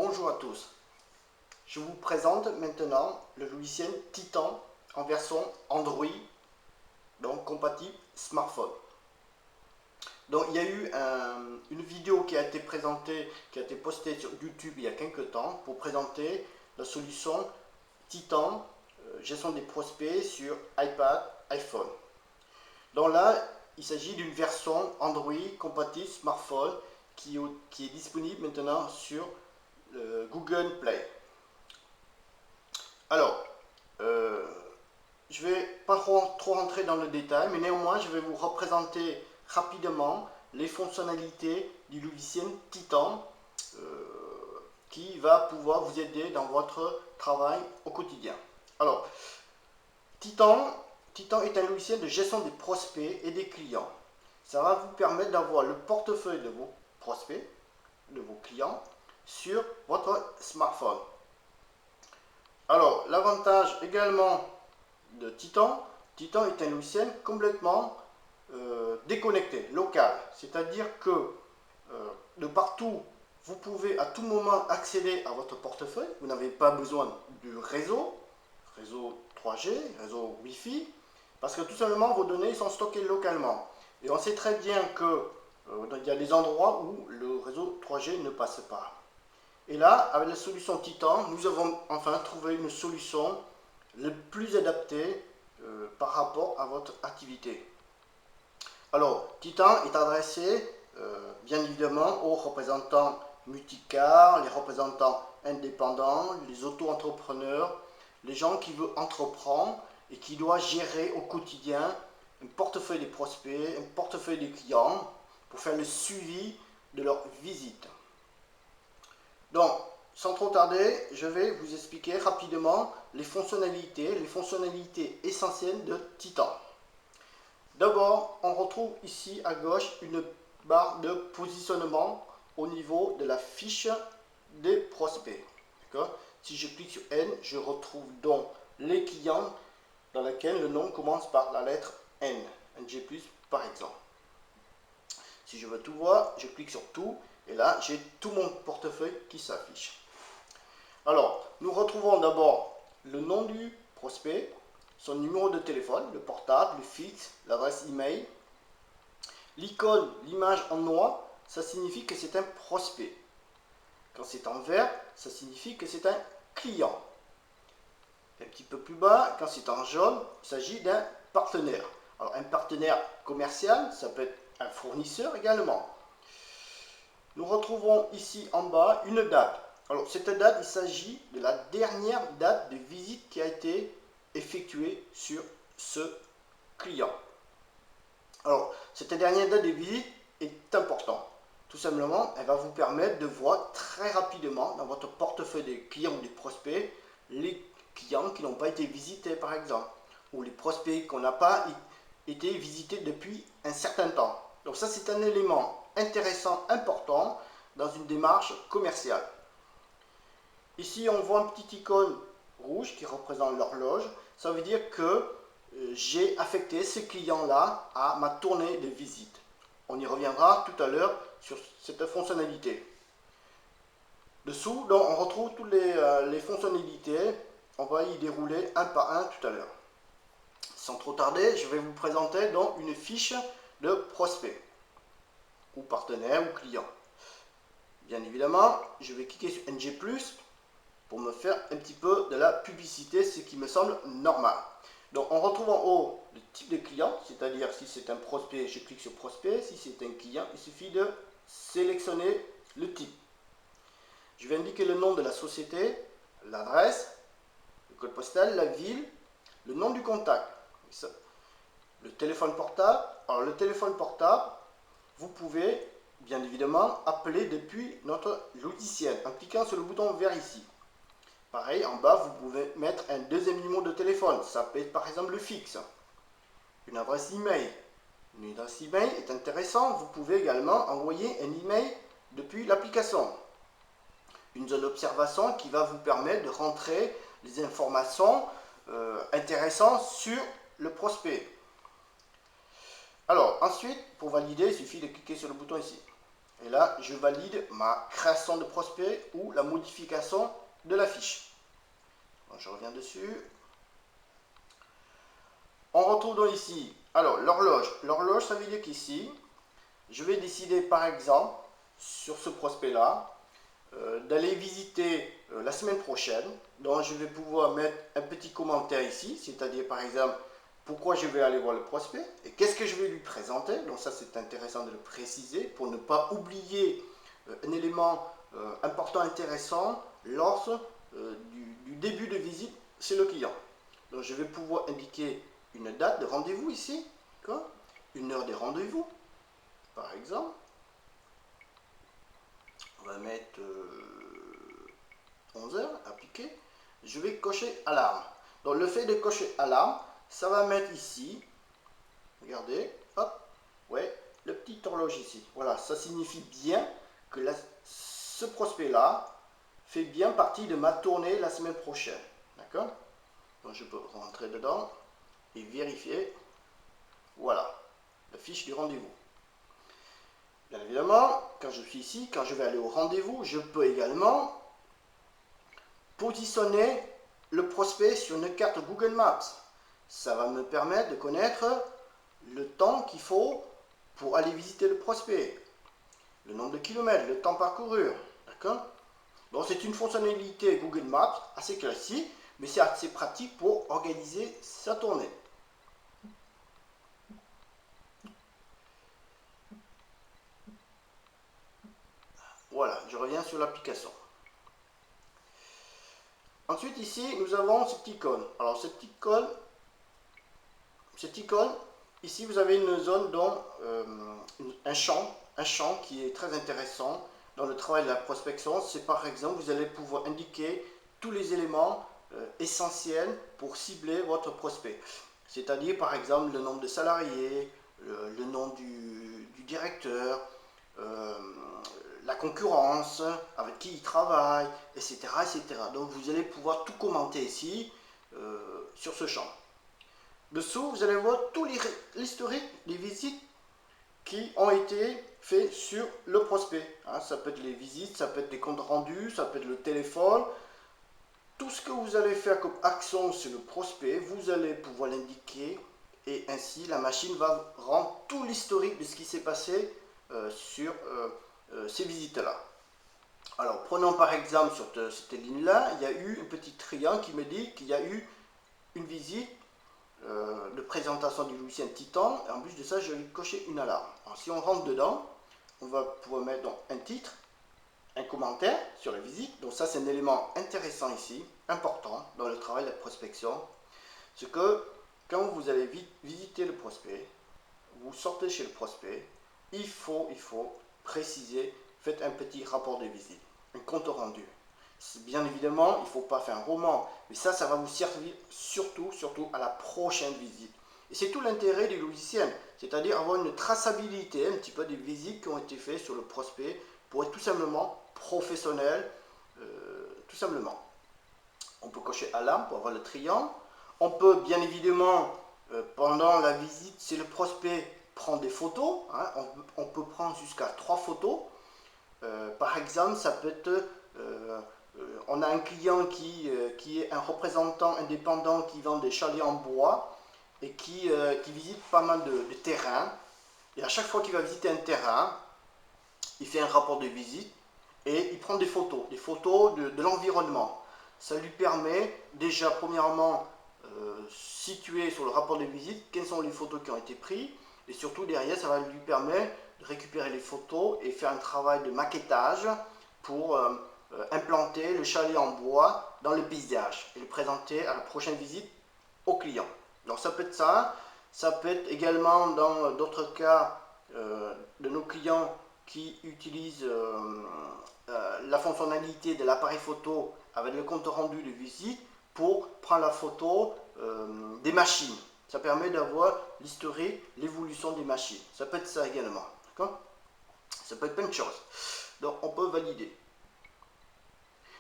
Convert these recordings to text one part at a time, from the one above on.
Bonjour à tous, je vous présente maintenant le logiciel Titan en version Android, donc compatible smartphone. Donc il y a eu une vidéo qui a été présentée, qui a été postée sur YouTube il y a quelques temps pour présenter la solution Titan, gestion des prospects sur iPad, iPhone. Donc là, il s'agit d'une version Android compatible smartphone qui est disponible maintenant sur Google Play. Alors, je ne vais pas trop rentrer dans le détail, mais néanmoins, je vais vous représenter rapidement les fonctionnalités du logiciel Titan qui va pouvoir vous aider dans votre travail au quotidien. Alors, Titan est un logiciel de gestion des prospects et des clients. Ça va vous permettre d'avoir le portefeuille de vos prospects, de vos clients, sur votre smartphone. Alors, l'avantage également de Titan est un logiciel complètement déconnecté, local. C'est-à-dire que de partout, vous pouvez à tout moment accéder à votre portefeuille. Vous n'avez pas besoin du réseau 3G, réseau Wi-Fi, parce que tout simplement vos données sont stockées localement. Et on sait très bien qu'il y a des endroits où le réseau 3G ne passe pas. Et là, avec la solution Titan, nous avons enfin trouvé une solution le plus adaptée par rapport à votre activité. Alors, Titan est adressé bien évidemment aux représentants multicars, les représentants indépendants, les auto-entrepreneurs, les gens qui veulent entreprendre et qui doivent gérer au quotidien un portefeuille des prospects, un portefeuille des clients pour faire le suivi de leur visite. Donc, sans trop tarder, je vais vous expliquer rapidement les fonctionnalités essentielles de Titan. D'abord, on retrouve ici à gauche une barre de positionnement au niveau de la fiche des prospects. Si je clique sur N, je retrouve donc les clients dans lesquels le nom commence par la lettre N, NG+, par exemple. Si je veux tout voir, je clique sur tout et là, j'ai tout mon portefeuille qui s'affiche. Alors, nous retrouvons d'abord le nom du prospect, son numéro de téléphone, le portable, le fixe, l'adresse email. L'icône, l'image en noir, ça signifie que c'est un prospect. Quand c'est en vert, ça signifie que c'est un client. Un petit peu plus bas, quand c'est en jaune, il s'agit d'un partenaire. Alors, un partenaire commercial, ça peut être un fournisseur également. Nous retrouvons ici en bas une date. Alors, cette date, il s'agit de la dernière date de visite qui a été effectuée sur ce client. Alors, cette dernière date de visite est importante. Tout simplement, elle va vous permettre de voir très rapidement dans votre portefeuille des clients ou des prospects les clients qui n'ont pas été visités, par exemple, ou les prospects qu'on n'a pas été visités depuis un certain temps. Donc ça, c'est un élément intéressant, important dans une démarche commerciale. Ici, on voit une petite icône rouge qui représente l'horloge. Ça veut dire que j'ai affecté ce client-là à ma tournée de visite. On y reviendra tout à l'heure sur cette fonctionnalité. Dessous, donc, on retrouve toutes les fonctionnalités. On va y dérouler un par un tout à l'heure. Sans trop tarder, je vais vous présenter donc une fiche de prospect, ou partenaire, ou client. Bien évidemment, je vais cliquer sur NG+, pour me faire un petit peu de la publicité, ce qui me semble normal. Donc on retrouve en haut le type de client, c'est-à-dire si c'est un prospect, je clique sur prospect, si c'est un client, il suffit de sélectionner le type. Je vais indiquer le nom de la société, l'adresse, le code postal, la ville, le nom du contact, le téléphone portable. Alors le téléphone portable, vous pouvez bien évidemment appeler depuis notre logiciel en cliquant sur le bouton vert ici. Pareil, en bas, vous pouvez mettre un deuxième numéro de téléphone. Ça peut être par exemple le fixe. Une adresse email. Une adresse email est intéressant. Vous pouvez également envoyer un email depuis l'application. Une zone d'observation qui va vous permettre de rentrer les informations intéressantes sur le prospect. Alors, ensuite, pour valider, il suffit de cliquer sur le bouton ici. Et là, je valide ma création de prospect ou la modification de la fiche. Donc, je reviens dessus. On retrouve donc ici, alors l'horloge. L'horloge, ça veut dire qu'ici, je vais décider par exemple, sur ce prospect-là, d'aller visiter la semaine prochaine. Donc je vais pouvoir mettre un petit commentaire ici, c'est-à-dire par exemple, pourquoi je vais aller voir le prospect et qu'est-ce que je vais lui présenter. Donc ça c'est intéressant de le préciser pour ne pas oublier un élément important, intéressant lors du début de visite chez le client. Donc je vais pouvoir indiquer une date de rendez-vous ici, une heure de rendez-vous par exemple. On va mettre 11 heures, appliquer. Je vais cocher alarme. Donc le fait de cocher alarme, ça va mettre ici, regardez, hop, ouais, le petit horloge ici. Voilà, ça signifie bien que ce prospect-là fait bien partie de ma tournée la semaine prochaine. D'accord? Donc je peux rentrer dedans et vérifier. Voilà, la fiche du rendez-vous. Bien évidemment, quand je suis ici, quand je vais aller au rendez-vous, je peux également positionner le prospect sur une carte Google Maps. Ça va me permettre de connaître le temps qu'il faut pour aller visiter le prospect, le nombre de kilomètres, le temps parcouru. D'accord? Donc c'est une fonctionnalité Google Maps assez classique, mais c'est assez pratique pour organiser sa tournée. Voilà, je reviens sur l'application. Ensuite ici, nous avons cette icône. Alors cette icône, ici vous avez une zone dont un champ qui est très intéressant dans le travail de la prospection. C'est par exemple, vous allez pouvoir indiquer tous les éléments essentiels pour cibler votre prospect. C'est-à-dire par exemple le nombre de salariés, le nom du directeur, la concurrence, avec qui il travaille, etc., etc. Donc vous allez pouvoir tout commenter ici sur ce champ. Dessous, vous allez voir tout l'historique des visites qui ont été faites sur le prospect. Ça peut être les visites, ça peut être les comptes rendus, ça peut être le téléphone. Tout ce que vous allez faire comme action sur le prospect, vous allez pouvoir l'indiquer et ainsi la machine va rendre tout l'historique de ce qui s'est passé sur ces visites-là. Alors prenons par exemple sur cette ligne-là, il y a eu un petit triangle qui me dit qu'il y a eu une visite de présentation du logiciel Titan, et en plus de ça je vais cocher une alarme. Alors si on rentre dedans, on va pouvoir mettre donc un titre, un commentaire sur la visite. Donc ça c'est un élément intéressant ici, important dans le travail de la prospection. C'est que quand vous allez visiter le prospect, vous sortez chez le prospect, il faut préciser, faites un petit rapport de visite, un compte rendu. Bien évidemment, il ne faut pas faire un roman, mais ça va vous servir surtout à la prochaine visite. Et c'est tout l'intérêt du logiciel, c'est-à-dire avoir une traçabilité un petit peu des visites qui ont été faites sur le prospect pour être tout simplement professionnel, tout simplement. On peut cocher alarme pour avoir le triangle. On peut bien évidemment, pendant la visite, si le prospect prend des photos, on peut prendre jusqu'à 3 photos. Par exemple, ça peut être... on a un client qui est un représentant indépendant qui vend des chalets en bois et qui visite pas mal de terrains. Et à chaque fois qu'il va visiter un terrain, il fait un rapport de visite et il prend des photos de l'environnement. Ça lui permet déjà premièrement situer sur le rapport de visite quelles sont les photos qui ont été prises et surtout derrière ça va lui permettre de récupérer les photos et faire un travail de maquettage pour implanter le chalet en bois dans le paysage et le présenter à la prochaine visite au client. Donc ça peut être ça peut être également dans d'autres cas de nos clients qui utilisent la fonctionnalité de l'appareil photo avec le compte rendu de visite pour prendre la photo des machines. Ça permet d'avoir l'historique, l'évolution des machines. Ça peut être ça également. Ça peut être plein de choses. Donc on peut valider.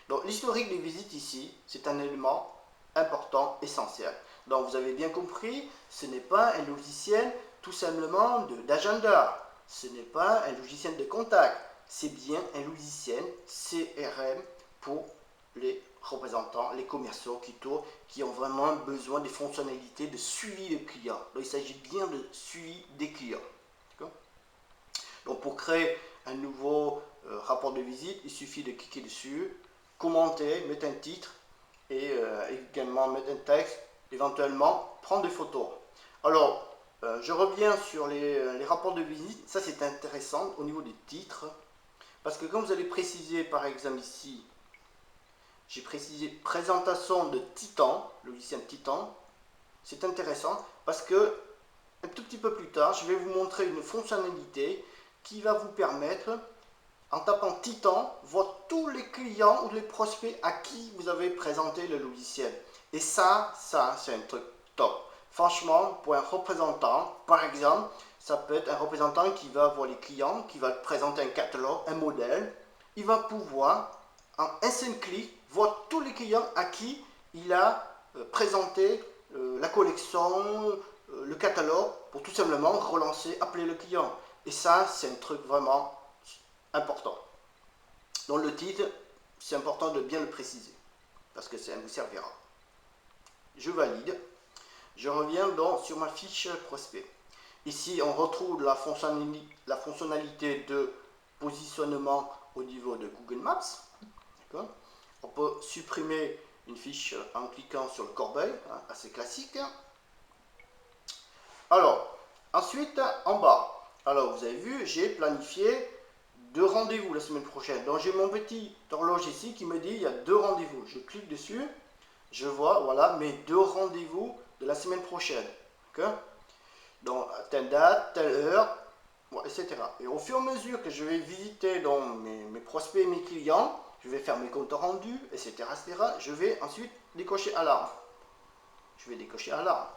Donc l'historique des visites ici, c'est un élément important, essentiel. Donc vous avez bien compris, ce n'est pas un logiciel tout simplement d'agenda. Ce n'est pas un logiciel de contact. c'est bien un logiciel CRM pour les représentants, les commerciaux qui ont vraiment besoin des fonctionnalités de suivi des clients. Donc il s'agit bien de suivi des clients. Donc pour créer un nouveau rapport de visite, il suffit de cliquer dessus, commenter, mettre un titre et également mettre un texte, éventuellement prendre des photos. Alors, je reviens sur les rapports de visite. Ça, c'est intéressant au niveau des titres. Parce que comme vous allez préciser, par exemple ici, j'ai précisé présentation de Titan, logiciel Titan. C'est intéressant parce que un tout petit peu plus tard, je vais vous montrer une fonctionnalité qui va vous permettre, en tapant Titan, voir tous les clients ou les prospects à qui vous avez présenté le logiciel. Et ça c'est un truc top. Franchement, pour un représentant, par exemple, ça peut être un représentant qui va voir les clients, qui va présenter un catalogue, un modèle. Il va pouvoir, en un seul clic, voir tous les clients à qui il a présenté la collection, le catalogue, pour tout simplement relancer, appeler le client. Et ça, c'est un truc vraiment important. Dans le titre, c'est important de bien le préciser, parce que ça vous servira. Je valide. Je reviens donc sur ma fiche prospect. Ici, on retrouve la fonctionnalité de positionnement au niveau de Google Maps. On peut supprimer une fiche en cliquant sur le corbeil, assez classique. Alors, ensuite, en bas, alors vous avez vu, j'ai planifié 2 rendez-vous la semaine prochaine. Donc j'ai mon petit horloge ici qui me dit il y a 2 rendez-vous. Je clique dessus, je vois, voilà, mes 2 rendez-vous de la semaine prochaine. Donc, telle date, telle heure, bon, etc. Et au fur et à mesure que je vais visiter donc, mes prospects, mes clients, je vais faire mes comptes rendus, etc., etc. Je vais ensuite décocher alarme. Je vais décocher alarme.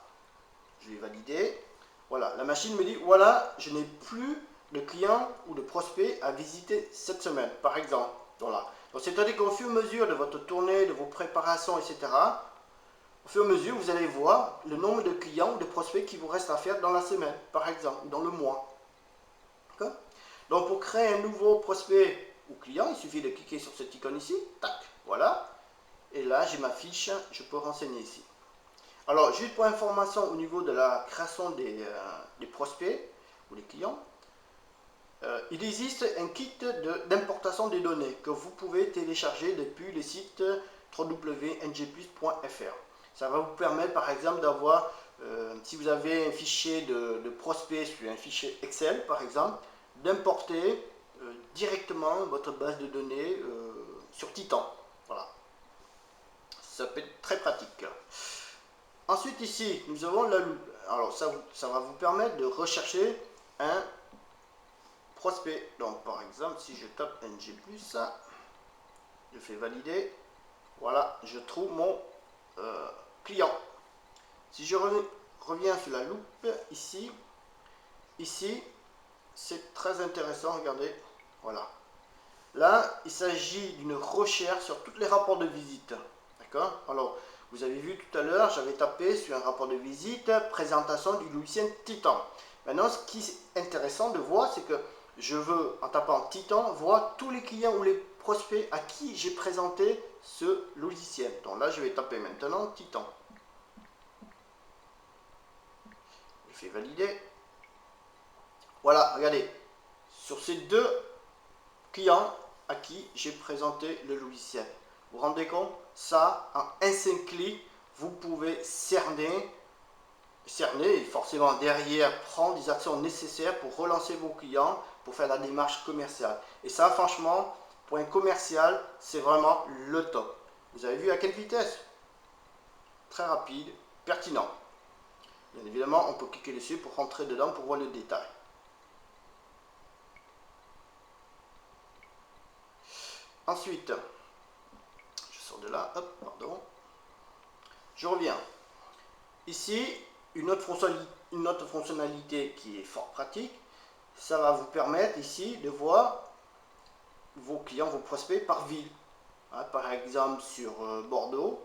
Je vais valider. Voilà, la machine me dit, voilà, je n'ai plus de clients ou de prospects à visiter cette semaine, par exemple. Voilà. Donc, c'est-à-dire qu'au fur et à mesure de votre tournée, de vos préparations, etc., au fur et à mesure, vous allez voir le nombre de clients ou de prospects qui vous reste à faire dans la semaine, par exemple, ou dans le mois. Donc, pour créer un nouveau prospect ou client, il suffit de cliquer sur cette icône ici, tac, voilà. Et là, j'ai ma fiche, je peux renseigner ici. Alors, juste pour information au niveau de la création des prospects ou des clients, il existe un kit d'importation des données que vous pouvez télécharger depuis le site www.ngplus.fr. Ça va vous permettre par exemple d'avoir, si vous avez un fichier de prospects sur un fichier Excel par exemple, d'importer directement votre base de données sur Titan. Voilà. Ça peut être très pratique. Ensuite ici, nous avons la loupe. Alors ça va vous permettre de rechercher un prospect. Donc par exemple, si je tape NG+, je fais valider. Voilà, je trouve mon client. Si je reviens sur la loupe ici, c'est très intéressant, regardez, voilà. Là, il s'agit d'une recherche sur tous les rapports de visite. D'accord? Alors, vous avez vu tout à l'heure, j'avais tapé sur un rapport de visite, présentation du logiciel Titan. Maintenant, ce qui est intéressant de voir, c'est que je veux, en tapant Titan, voir tous les clients ou les prospects à qui j'ai présenté ce logiciel. Donc là, je vais taper maintenant Titan. Je fais valider. Voilà, regardez. Sur ces 2 clients à qui j'ai présenté le logiciel. Vous vous rendez compte? Ça, en un seul clic, vous pouvez cerner et forcément derrière prendre des actions nécessaires pour relancer vos clients, pour faire la démarche commerciale. Et ça, franchement, pour un commercial, c'est vraiment le top. Vous avez vu à quelle vitesse? Très rapide, pertinent. Bien évidemment, on peut cliquer dessus pour rentrer dedans pour voir le détail. Ensuite, je sors de là, hop, pardon. Je reviens. Ici, une autre fonctionnalité qui est fort pratique, ça va vous permettre ici de voir vos clients, vos prospects par ville. Par exemple sur Bordeaux,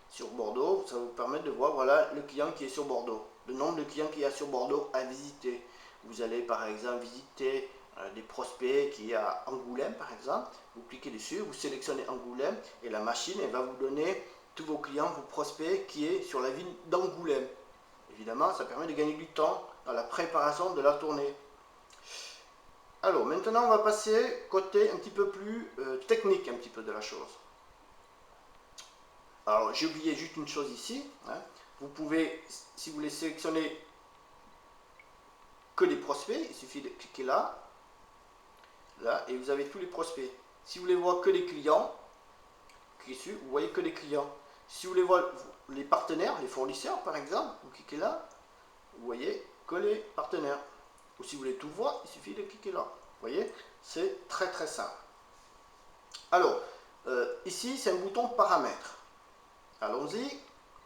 ça va vous permettre de voir voilà, le client qui est sur Bordeaux, le nombre de clients qu'il y a sur Bordeaux à visiter. Vous allez par exemple visiter des prospects qui est à Angoulême par exemple, vous cliquez dessus, vous sélectionnez Angoulême et la machine elle va vous donner tous vos clients, vos prospects qui est sur la ville d'Angoulême. Évidemment, ça permet de gagner du temps dans la préparation de la tournée. Alors maintenant on va passer côté un petit peu plus technique un petit peu de la chose. Alors j'ai oublié juste une chose ici, hein. Vous pouvez, si vous voulez sélectionner que les prospects, il suffit de cliquer là, et vous avez tous les prospects. Si vous voulez voir que les clients, cliquez dessus, vous voyez que les clients. Si vous voulez voir les partenaires, les fournisseurs par exemple, vous cliquez là, vous voyez que les partenaires. Ou si vous voulez tout voir, il suffit de cliquer là. Vous voyez, c'est très très simple. Alors, ici c'est un bouton paramètres. Allons-y,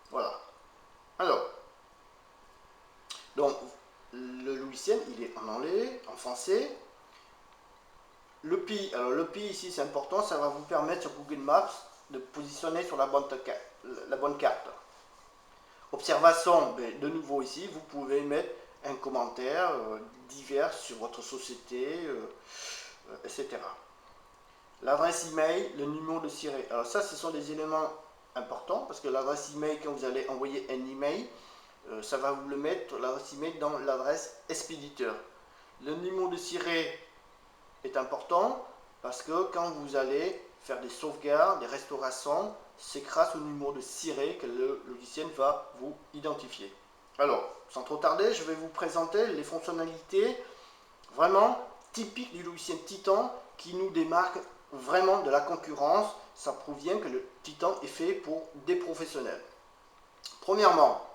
voilà. Alors, donc le logiciel il est en anglais, en français. Le pays, alors le pays ici c'est important, ça va vous permettre sur Google Maps de positionner sur la bonne carte. Observation, de nouveau ici, vous pouvez mettre un commentaire divers sur votre société, etc. L'adresse email, le numéro de SIRET. Alors ça, ce sont des éléments importants parce que l'adresse email, quand vous allez envoyer un email, ça va vous le mettre, l'adresse email, dans l'adresse expéditeur. Le numéro de SIRET est important parce que quand vous allez faire des sauvegardes, des restaurations, c'est grâce au numéro de SIRET que le logiciel va vous identifier. Alors, sans trop tarder, je vais vous présenter les fonctionnalités vraiment typiques du logiciel Titan qui nous démarque vraiment de la concurrence. Ça prouve bien que le Titan est fait pour des professionnels. Premièrement,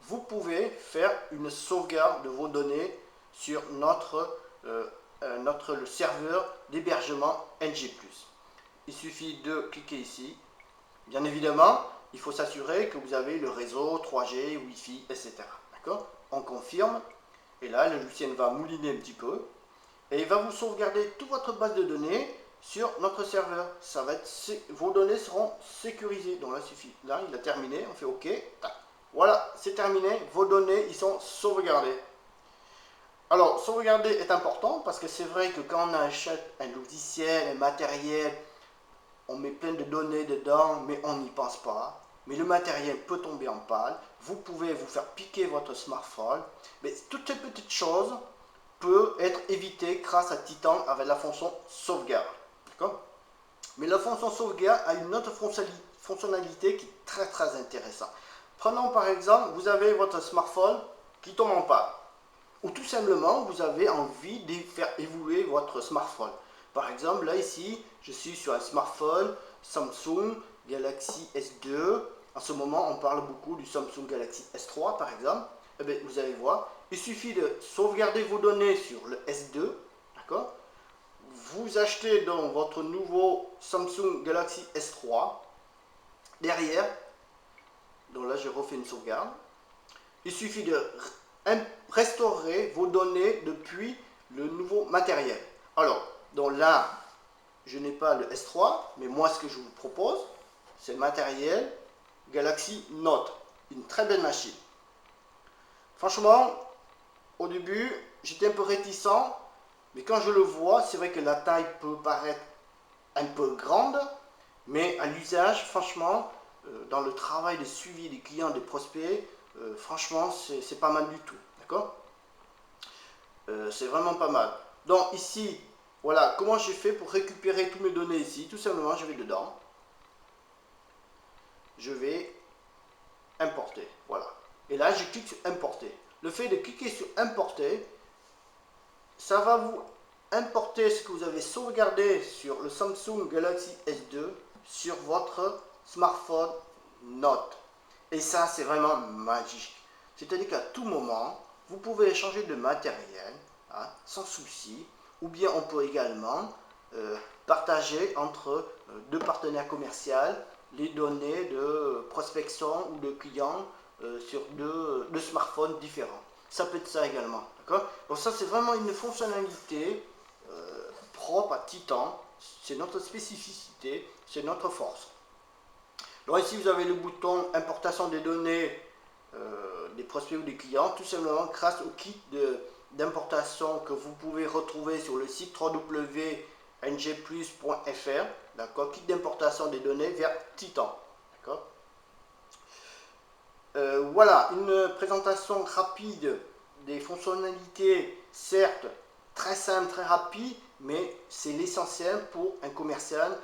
vous pouvez faire une sauvegarde de vos données sur le serveur d'hébergement NG+. Il suffit de cliquer ici. Bien évidemment, il faut s'assurer que vous avez le réseau 3G, Wi-Fi, etc. D'accord ? On confirme. Et là, le logiciel va mouliner un petit peu. Et il va vous sauvegarder toute votre base de données sur notre serveur. Ça va être, vos données seront sécurisées. Donc là, il suffit. Là, il a terminé. On fait OK. Voilà, c'est terminé. Vos données, ils sont sauvegardées. Alors, sauvegarder est important parce que c'est vrai que quand on achète un logiciel, un matériel, on met plein de données dedans, mais on n'y pense pas. Mais le matériel peut tomber en panne. Vous pouvez vous faire piquer votre smartphone. Mais toutes ces petites choses peuvent être évitées grâce à Titan avec la fonction sauvegarde. D'accord ? Mais la fonction sauvegarde a une autre fonctionnalité qui est très très intéressante. Prenons par exemple, vous avez votre smartphone qui tombe en panne. Ou tout simplement, vous avez envie de faire évoluer votre smartphone. Par exemple, là ici, je suis sur un smartphone Samsung Galaxy S2. En ce moment, on parle beaucoup du Samsung Galaxy S3 par exemple. Eh bien, vous allez voir, il suffit de sauvegarder vos données sur le S2. D'accord ? Vous achetez donc votre nouveau Samsung Galaxy S3. Derrière, donc là, je refais une sauvegarde. Il suffit de restaurer vos données depuis le nouveau matériel. Alors, donc là, je n'ai pas le S3, mais moi ce que je vous propose, c'est le matériel Galaxy Note, une très belle machine. Franchement, au début, j'étais un peu réticent, mais quand je le vois, c'est vrai que la taille peut paraître un peu grande, mais à l'usage, franchement, dans le travail de suivi des clients, des prospects, franchement, c'est pas mal du tout. D'accord ? C'est vraiment pas mal. Donc ici, voilà, comment j'ai fait pour récupérer toutes mes données ici. Tout simplement, je vais dedans. Je vais importer. Voilà. Et là, je clique sur importer. Le fait de cliquer sur importer, ça va vous importer ce que vous avez sauvegardé sur le Samsung Galaxy S2 sur votre smartphone Note. Et ça, c'est vraiment magique. C'est-à-dire qu'à tout moment, vous pouvez échanger de matériel, hein, sans souci, ou bien on peut également partager entre deux partenaires commerciaux les données de prospection ou de clients sur deux smartphones différents. Ça peut être ça également. Donc ça, c'est vraiment une fonctionnalité propre à Titan. C'est notre spécificité, c'est notre force. Donc ici, vous avez le bouton importation des données des prospects ou des clients, tout simplement grâce au kit d'importation que vous pouvez retrouver sur le site www.ngplus.fr, d'accord, kit d'importation des données vers Titan, d'accord. Voilà, une présentation rapide des fonctionnalités, certes très simple, très rapide, mais c'est l'essentiel pour un commercial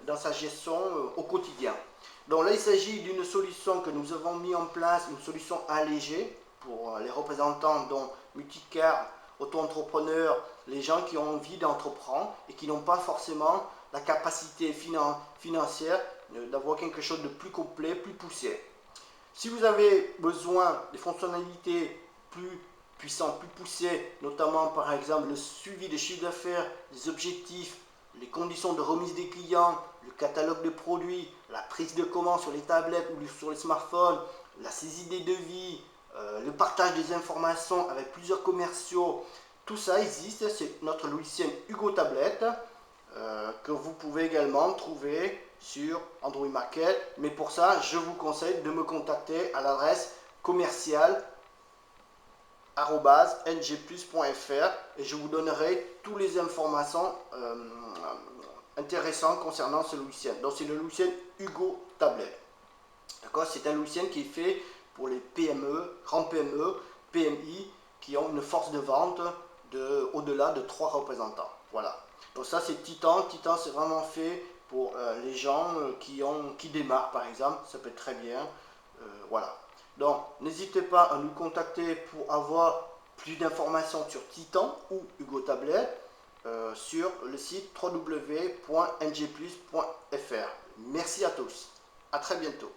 dans sa gestion au quotidien. Donc là, il s'agit d'une solution que nous avons mis en place, une solution allégée pour les représentants dont multicars, auto-entrepreneurs, les gens qui ont envie d'entreprendre et qui n'ont pas forcément la capacité financière d'avoir quelque chose de plus complet, plus poussé. Si vous avez besoin de fonctionnalités plus puissantes, plus poussées, notamment par exemple le suivi des chiffres d'affaires, des objectifs, les conditions de remise des clients, le catalogue de produits, la prise de commande sur les tablettes ou sur les smartphones, la saisie des devis, le partage des informations avec plusieurs commerciaux, tout ça existe, c'est notre logiciel Hugo Tablet que vous pouvez également trouver sur Android Market. Mais pour ça, je vous conseille de me contacter à l'adresse commercial@ngplus.fr et je vous donnerai toutes les informations intéressantes concernant ce logiciel. Donc c'est le logiciel Hugo Tablet. D'accord, c'est un logiciel qui est fait pour les PME, grands PME, PMI qui ont une force de vente au-delà de 3 représentants. Voilà. Donc ça c'est Titan. Titan c'est vraiment fait pour les gens qui démarrent par exemple. Ça peut être très bien. Voilà. Donc n'hésitez pas à nous contacter pour avoir plus d'informations sur Titan ou Hugo Tablet sur le site www.ngplus.fr. Merci à tous. À très bientôt.